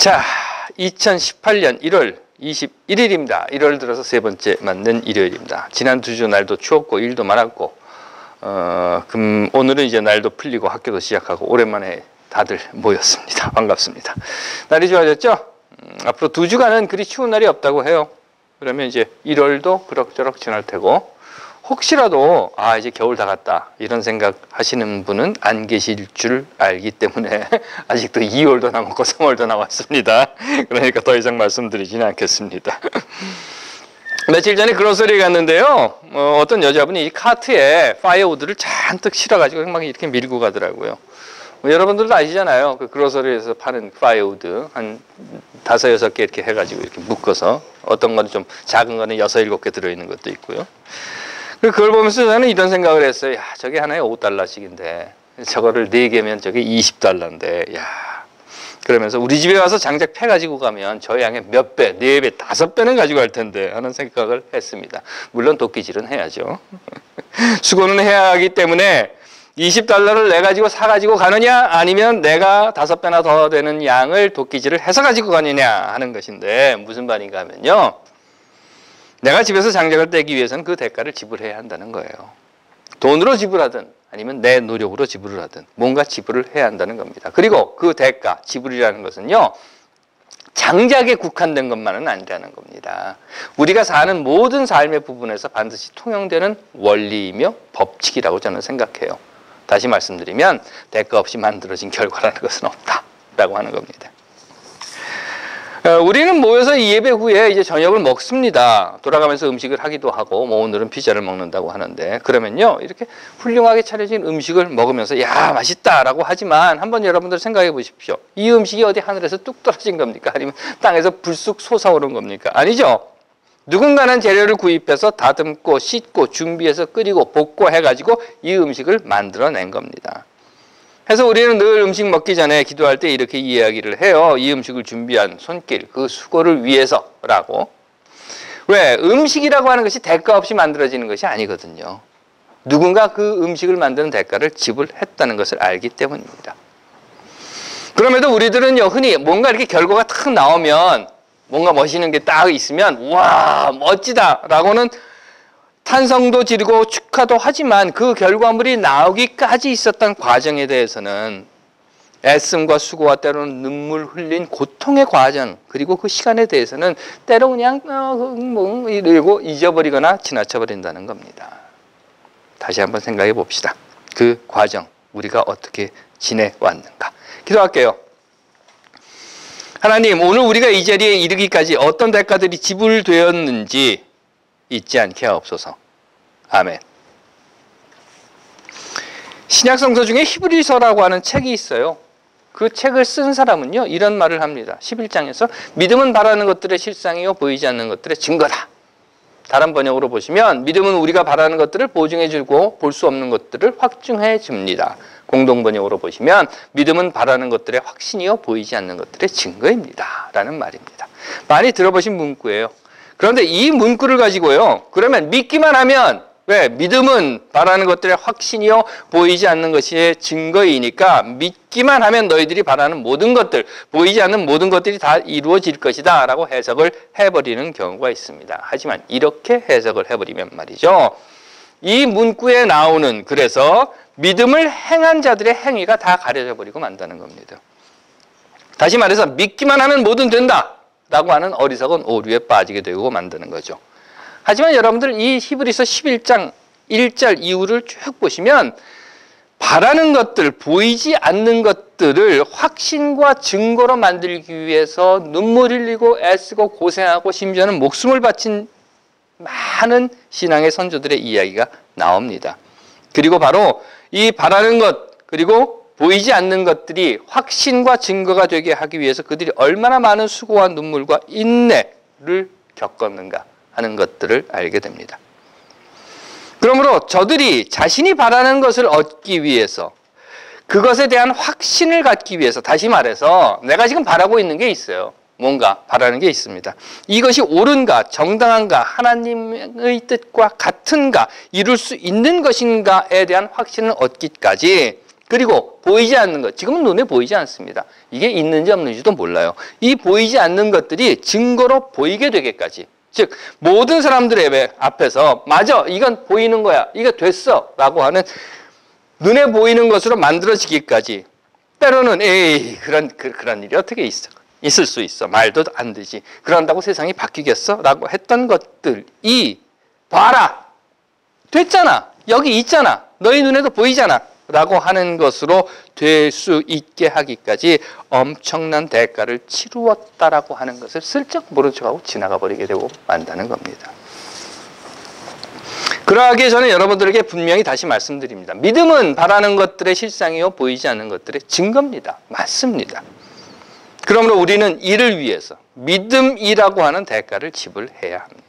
자, 2018년 1월 21일입니다. 1월 들어서 세 번째 맞는 일요일입니다. 지난 두 주 날도 추웠고 일도 많았고 오늘은 이제 날도 풀리고 학교도 시작하고 오랜만에 다들 모였습니다. 반갑습니다. 날이 좋아졌죠? 앞으로 두 주간은 그리 추운 날이 없다고 해요. 그러면 이제 1월도 그럭저럭 지날 테고 혹시라도 이제 겨울 다 갔다 이런 생각 하시는 분은 안 계실 줄 알기 때문에 아직도 2월도 남았고 3월도 남았습니다. 그러니까 더 이상 말씀드리지는 않겠습니다. 며칠 전에 그로서리 갔는데요. 어떤 여자분이 이 카트에 파이어우드를 잔뜩 실어가지고 막 이렇게 밀고 가더라고요. 여러분들도 아시잖아요. 그 그로서리에서 파는 파이어우드 한 5, 6개 이렇게 해가지고 이렇게 묶어서 어떤 거는 좀 작은 거는 6, 7개 들어있는 것도 있고요. 그걸 보면서 저는 이런 생각을 했어요. 야, 저게 하나에 $5씩인데 저거를 4개면 저게 $20인데 야. 그러면서 우리 집에 와서 장작 패 가지고 가면 저 양의 몇 배, 4배, 5배는 가지고 갈 텐데 하는 생각을 했습니다. 물론 도끼질은 해야죠. 수고는 해야 하기 때문에 $20를 내 가지고 사 가지고 가느냐 아니면 내가 5배나 더 되는 양을 도끼질을 해서 가지고 가느냐 하는 것인데 무슨 말인가 하면요. 내가 집에서 장작을 떼기 위해서는 그 대가를 지불해야 한다는 거예요. 돈으로 지불하든 아니면 내 노력으로 지불을 하든 뭔가 지불을 해야 한다는 겁니다. 그리고 그 대가, 지불이라는 것은요. 장작에 국한된 것만은 아니라는 겁니다. 우리가 사는 모든 삶의 부분에서 반드시 통용되는 원리이며 법칙이라고 저는 생각해요. 다시 말씀드리면 대가 없이 만들어진 결과라는 것은 없다라고 하는 겁니다. 우리는 모여서 이 예배 후에 이제 저녁을 먹습니다. 돌아가면서 음식을 하기도 하고, 오늘은 피자를 먹는다고 하는데, 그러면요, 이렇게 훌륭하게 차려진 음식을 먹으면서, 야, 맛있다라고 하지만, 한번 여러분들 생각해 보십시오. 이 음식이 어디 하늘에서 뚝 떨어진 겁니까? 아니면 땅에서 불쑥 솟아오른 겁니까? 아니죠. 누군가는 재료를 구입해서 다듬고, 씻고, 준비해서 끓이고, 볶고 해가지고 이 음식을 만들어낸 겁니다. 그래서 우리는 늘 음식 먹기 전에 기도할 때 이렇게 이야기를 해요. 이 음식을 준비한 손길, 그 수고를 위해서라고. 왜? 음식이라고 하는 것이 대가 없이 만들어지는 것이 아니거든요. 누군가 그 음식을 만드는 대가를 지불했다는 것을 알기 때문입니다. 그럼에도 우리들은요, 흔히 뭔가 이렇게 결과가 탁 나오면 뭔가 멋있는 게 딱 있으면 와, 멋지다라고는 탄성도 지르고 축하도 하지만 그 결과물이 나오기까지 있었던 과정에 대해서는 애씀과 수고와 때로는 눈물 흘린 고통의 과정 그리고 그 시간에 대해서는 때로 그냥 이러고 잊어버리거나 지나쳐버린다는 겁니다. 다시 한번 생각해 봅시다. 그 과정 우리가 어떻게 지내왔는가. 기도할게요. 하나님, 오늘 우리가 이 자리에 이르기까지 어떤 대가들이 지불되었는지 잊지 않게 하옵소서. 아멘. 신약성서 중에 히브리서라고 하는 책이 있어요. 그 책을 쓴 사람은요, 이런 말을 합니다. 11장에서 믿음은 바라는 것들의 실상이요 보이지 않는 것들의 증거다. 다른 번역으로 보시면 믿음은 우리가 바라는 것들을 보증해주고 볼 수 없는 것들을 확증해줍니다. 공동번역으로 보시면 믿음은 바라는 것들의 확신이요 보이지 않는 것들의 증거입니다. 라는 말입니다. 많이 들어보신 문구예요. 그런데 이 문구를 가지고요. 그러면 믿기만 하면 왜? 믿음은 바라는 것들의 확신이요 보이지 않는 것이 증거이니까 믿기만 하면 너희들이 바라는 모든 것들, 보이지 않는 모든 것들이 다 이루어질 것이다 라고 해석을 해버리는 경우가 있습니다. 하지만 이렇게 해석을 해버리면 말이죠. 이 문구에 나오는 그래서 믿음을 행한 자들의 행위가 다 가려져 버리고 만다는 겁니다. 다시 말해서 믿기만 하면 뭐든 된다 라고 하는 어리석은 오류에 빠지게 되고 만드는 거죠. 하지만 여러분들 이 히브리서 11장 1절 이후를 쭉 보시면 바라는 것들, 보이지 않는 것들을 확신과 증거로 만들기 위해서 눈물 흘리고 애쓰고 고생하고 심지어는 목숨을 바친 많은 신앙의 선조들의 이야기가 나옵니다. 그리고 바로 이 바라는 것 그리고 보이지 않는 것들이 확신과 증거가 되게 하기 위해서 그들이 얼마나 많은 수고와 눈물과 인내를 겪었는가 하는 것들을 알게 됩니다. 그러므로 저들이 자신이 바라는 것을 얻기 위해서 그것에 대한 확신을 갖기 위해서 다시 말해서 내가 지금 바라고 있는 게 있어요. 뭔가 바라는 게 있습니다. 이것이 옳은가 정당한가 하나님의 뜻과 같은가 이룰 수 있는 것인가에 대한 확신을 얻기까지 그리고 보이지 않는 것, 지금은 눈에 보이지 않습니다. 이게 있는지 없는지도 몰라요. 이 보이지 않는 것들이 증거로 보이게 되기까지, 즉 모든 사람들의 앞에서 맞아, 이건 보이는 거야, 이거 됐어 라고 하는 눈에 보이는 것으로 만들어지기까지, 때로는 에이 그런 일이 어떻게 있을 수 있어, 말도 안 되지, 그런다고 세상이 바뀌겠어? 라고 했던 것들이 봐라, 됐잖아, 여기 있잖아, 너희 눈에도 보이잖아 라고 하는 것으로 될 수 있게 하기까지 엄청난 대가를 치루었다라고 하는 것을 슬쩍 모른 척하고 지나가 버리게 되고 만다는 겁니다. 그러하기에 저는 여러분들에게 분명히 다시 말씀드립니다. 믿음은 바라는 것들의 실상이요 보이지 않는 것들의 증거입니다. 맞습니다. 그러므로 우리는 이를 위해서 믿음이라고 하는 대가를 지불해야 합니다.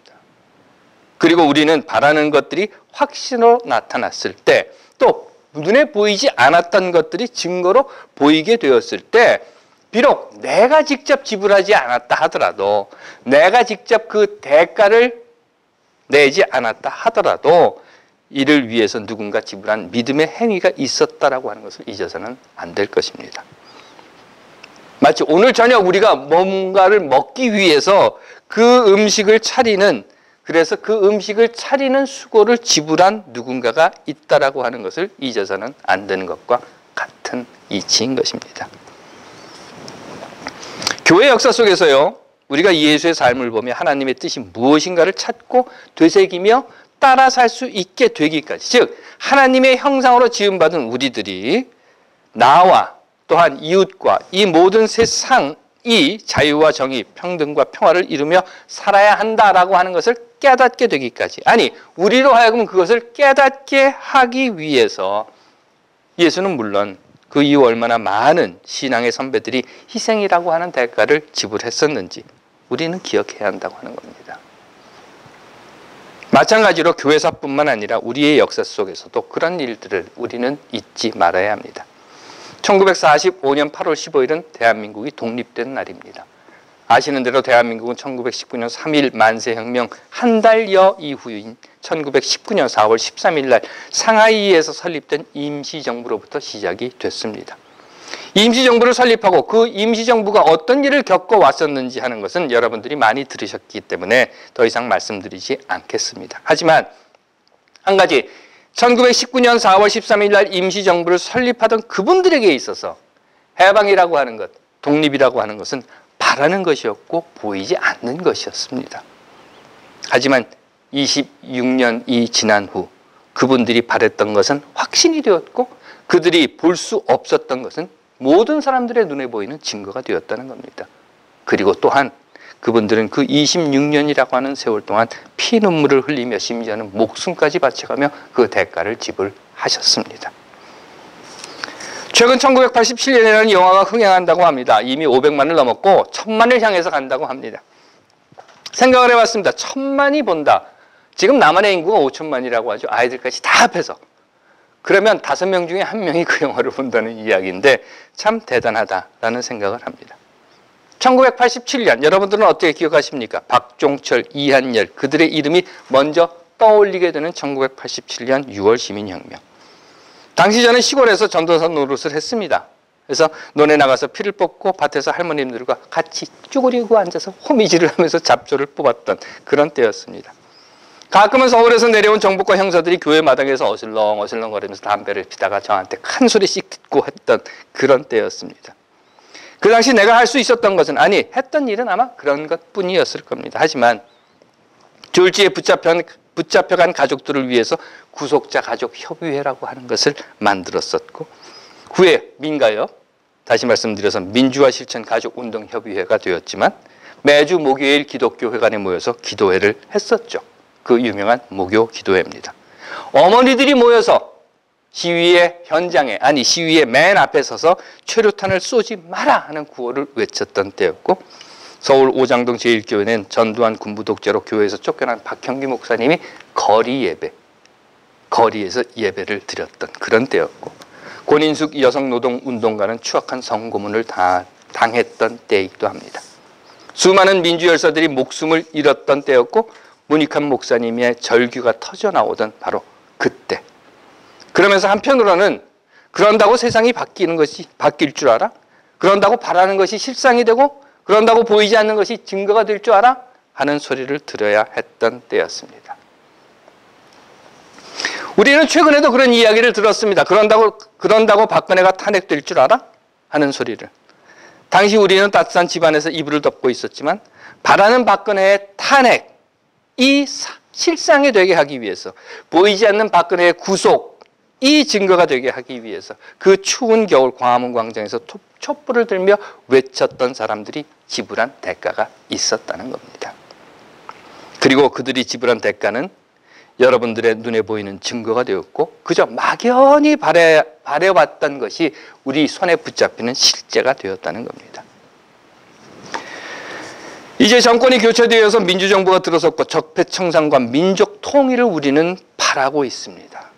그리고 우리는 바라는 것들이 확신으로 나타났을 때, 또 눈에 보이지 않았던 것들이 증거로 보이게 되었을 때, 비록 내가 직접 지불하지 않았다 하더라도, 내가 직접 그 대가를 내지 않았다 하더라도 이를 위해서 누군가 지불한 믿음의 행위가 있었다라고 하는 것을 잊어서는 안 될 것입니다. 마치 오늘 저녁 우리가 뭔가를 먹기 위해서 그 음식을 차리는, 그래서 그 음식을 차리는 수고를 지불한 누군가가 있다라고 하는 것을 잊어서는 안 되는 것과 같은 이치인 것입니다. 교회 역사 속에서요, 우리가 예수의 삶을 보며 하나님의 뜻이 무엇인가를 찾고 되새기며 따라 살 수 있게 되기까지, 즉 하나님의 형상으로 지음받은 우리들이 나와 또한 이웃과 이 모든 세상이 자유와 정의, 평등과 평화를 이루며 살아야 한다라고 하는 것을 깨닫게 되기까지, 아니 우리로 하여금 그것을 깨닫게 하기 위해서 예수는 물론 그 이후 얼마나 많은 신앙의 선배들이 희생이라고 하는 대가를 지불했었는지 우리는 기억해야 한다고 하는 겁니다. 마찬가지로 교회사뿐만 아니라 우리의 역사 속에서도 그런 일들을 우리는 잊지 말아야 합니다. 1945년 8월 15일은 대한민국이 독립된 날입니다. 아시는 대로 대한민국은 1919년 3.1 만세혁명 한 달여 이후인 1919년 4월 13일 날 상하이에서 설립된 임시정부로부터 시작이 됐습니다. 임시정부를 설립하고 그 임시정부가 어떤 일을 겪어왔었는지 하는 것은 여러분들이 많이 들으셨기 때문에 더 이상 말씀드리지 않겠습니다. 하지만 한 가지, 1919년 4월 13일 날 임시정부를 설립하던 그분들에게 있어서 해방이라고 하는 것, 독립이라고 하는 것은 바라는 것이었고 보이지 않는 것이었습니다. 하지만 26년이 지난 후 그분들이 바랬던 것은 확신이 되었고, 그들이 볼 수 없었던 것은 모든 사람들의 눈에 보이는 증거가 되었다는 겁니다. 그리고 또한 그분들은 그 26년이라고 하는 세월 동안 피눈물을 흘리며 심지어는 목숨까지 바쳐가며 그 대가를 지불하셨습니다. 최근 1987년이라는 영화가 흥행한다고 합니다. 이미 500만을 넘었고 1000만을 향해서 간다고 합니다. 생각을 해봤습니다. 1000만이 본다. 지금 남한의 인구가 5천만이라고 하죠. 아이들까지 다 합해서. 그러면 5명 중에 1명이 그 영화를 본다는 이야기인데 참 대단하다라는 생각을 합니다. 1987년 여러분들은 어떻게 기억하십니까? 박종철, 이한열, 그들의 이름이 먼저 떠올리게 되는 1987년 6월 시민혁명. 당시 저는 시골에서 전도사 노릇을 했습니다. 그래서 논에 나가서 피를 뽑고 밭에서 할머님들과 같이 쭈그리고 앉아서 호미질을 하면서 잡초를 뽑았던 그런 때였습니다. 가끔은 서울에서 내려온 정부과 형사들이 교회 마당에서 어슬렁거리면서 담배를 피다가 저한테 큰 소리씩 듣고 했던 그런 때였습니다. 그 당시 내가 할 수 있었던 것은, 아니 했던 일은 아마 그런 것뿐이었을 겁니다. 하지만 졸지에 붙잡혀간 가족들을 위해서 구속자 가족 협의회라고 하는 것을 만들었었고, 후에 민가요, 다시 말씀드려서 민주화 실천 가족 운동 협의회가 되었지만 매주 목요일 기독교 회관에 모여서 기도회를 했었죠. 그 유명한 목요 기도회입니다. 어머니들이 모여서 시위의 현장에, 아니 시위의 맨 앞에 서서 최루탄을 쏘지 마라 하는 구호를 외쳤던 때였고, 서울 오장동 제1교회는 전두환 군부 독재로 교회에서 쫓겨난 박형기 목사님이 거리 예배, 거리에서 예배를 드렸던 그런 때였고, 권인숙 여성노동운동가는 추악한 성고문을 당했던 때이기도 합니다. 수많은 민주열사들이 목숨을 잃었던 때였고, 문익환 목사님의 절규가 터져나오던 바로 그때. 그러면서 한편으로는 그런다고 세상이 바뀔 줄 알아? 그런다고 바라는 것이 실상이 되고 그런다고 보이지 않는 것이 증거가 될 줄 알아? 하는 소리를 들어야 했던 때였습니다. 우리는 최근에도 그런 이야기를 들었습니다. 그런다고 박근혜가 탄핵될 줄 알아? 하는 소리를. 당시 우리는 따뜻한 집안에서 이불을 덮고 있었지만 바라는 박근혜의 탄핵이 실상이 되게 하기 위해서, 보이지 않는 박근혜의 구속이 증거가 되게 하기 위해서 그 추운 겨울 광화문 광장에서 촛불을 들며 외쳤던 사람들이 지불한 대가가 있었다는 겁니다. 그리고 그들이 지불한 대가는 여러분들의 눈에 보이는 증거가 되었고 그저 막연히 바래왔던 것이 우리 손에 붙잡히는 실제가 되었다는 겁니다. 이제 정권이 교체되어서 민주정부가 들어섰고 적폐청산과 민족 통일을 우리는 바라고 있습니다.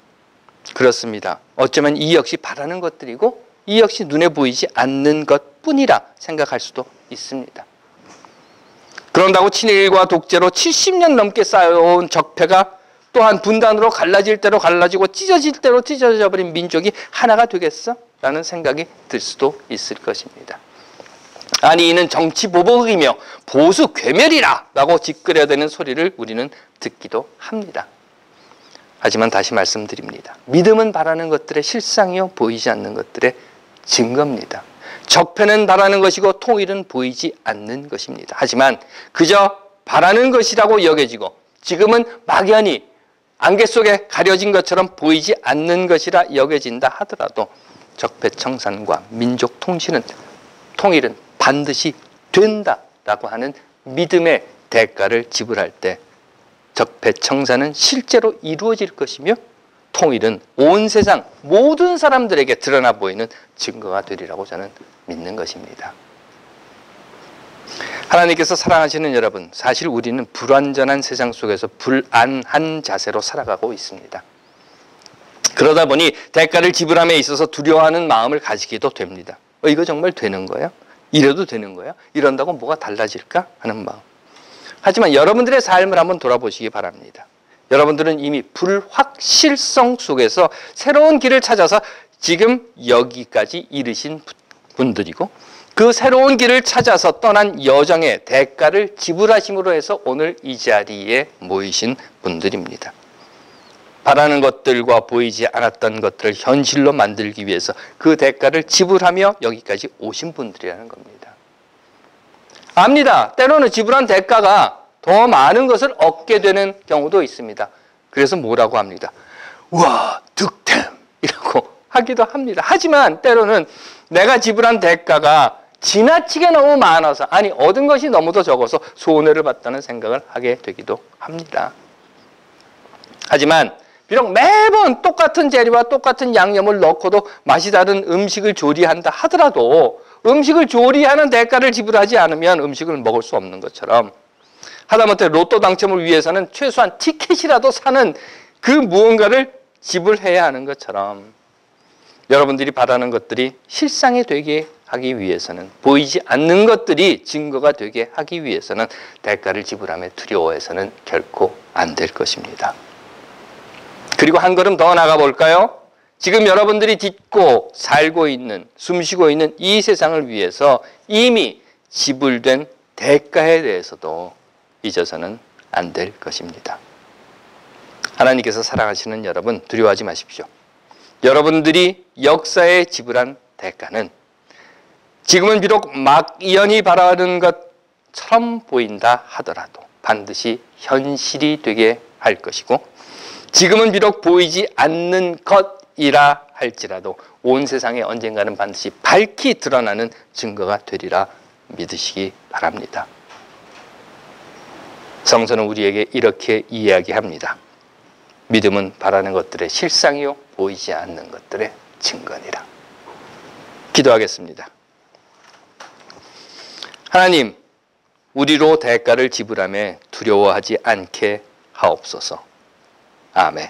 그렇습니다. 어쩌면 이 역시 바라는 것들이고 이 역시 눈에 보이지 않는 것뿐이라 생각할 수도 있습니다. 그런다고 친일과 독재로 70년 넘게 쌓여온 적폐가 또한 분단으로 갈라질 대로 갈라지고 찢어질 대로 찢어져 버린 민족이 하나가 되겠어? 라는 생각이 들 수도 있을 것입니다. 아니 이는 정치 보복이며 보수 괴멸이라 라고 짓거려대는 소리를 우리는 듣기도 합니다. 하지만 다시 말씀드립니다. 믿음은 바라는 것들의 실상이요 보이지 않는 것들의 증거입니다. 적폐는 바라는 것이고 통일은 보이지 않는 것입니다. 하지만 그저 바라는 것이라고 여겨지고 지금은 막연히 안개 속에 가려진 것처럼 보이지 않는 것이라 여겨진다 하더라도 적폐청산과 민족 통일은 반드시 된다라고 하는 믿음의 대가를 지불할 때 적폐청산은 실제로 이루어질 것이며 통일은 온 세상 모든 사람들에게 드러나 보이는 증거가 되리라고 저는 믿는 것입니다. 하나님께서 사랑하시는 여러분, 사실 우리는 불완전한 세상 속에서 불안한 자세로 살아가고 있습니다. 그러다 보니 대가를 지불함에 있어서 두려워하는 마음을 가지기도 됩니다. 이거 정말 되는 거예요? 이래도 되는 거예요? 이런다고 뭐가 달라질까? 하는 마음. 하지만 여러분들의 삶을 한번 돌아보시기 바랍니다. 여러분들은 이미 불확실성 속에서 새로운 길을 찾아서 지금 여기까지 이르신 분들이고 그 새로운 길을 찾아서 떠난 여정의 대가를 지불하심으로 해서 오늘 이 자리에 모이신 분들입니다. 바라는 것들과 보이지 않았던 것들을 현실로 만들기 위해서 그 대가를 지불하며 여기까지 오신 분들이라는 겁니다. 압니다. 때로는 지불한 대가가 더 많은 것을 얻게 되는 경우도 있습니다. 그래서 뭐라고 합니다. 우와, 득템이라고 하기도 합니다. 하지만 때로는 내가 지불한 대가가 지나치게 너무 많아서 아니 얻은 것이 너무도 적어서 손해를 봤다는 생각을 하게 되기도 합니다. 하지만 비록 매번 똑같은 재료와 똑같은 양념을 넣고도 맛이 다른 음식을 조리한다 하더라도 음식을 조리하는 대가를 지불하지 않으면 음식을 먹을 수 없는 것처럼 하다못해 로또 당첨을 위해서는 최소한 티켓이라도 사는 그 무언가를 지불해야 하는 것처럼 여러분들이 바라는 것들이 실상이 되게 하기 위해서는 보이지 않는 것들이 증거가 되게 하기 위해서는 대가를 지불함에 두려워해서는 결코 안 될 것입니다. 그리고 한 걸음 더 나가 볼까요? 지금 여러분들이 딛고 살고 있는, 숨쉬고 있는 이 세상을 위해서 이미 지불된 대가에 대해서도 잊어서는 안 될 것입니다. 하나님께서 사랑하시는 여러분, 두려워하지 마십시오. 여러분들이 역사에 지불한 대가는 지금은 비록 막연히 바라는 것처럼 보인다 하더라도 반드시 현실이 되게 할 것이고 지금은 비록 보이지 않는 것이라 할지라도 온 세상에 언젠가는 반드시 밝히 드러나는 증거가 되리라 믿으시기 바랍니다. 성서는 우리에게 이렇게 이야기합니다. 믿음은 바라는 것들의 실상이요 보이지 않는 것들의 증거니라. 기도하겠습니다. 하나님, 우리로 대가를 지불하며 두려워하지 않게 하옵소서. 아멘.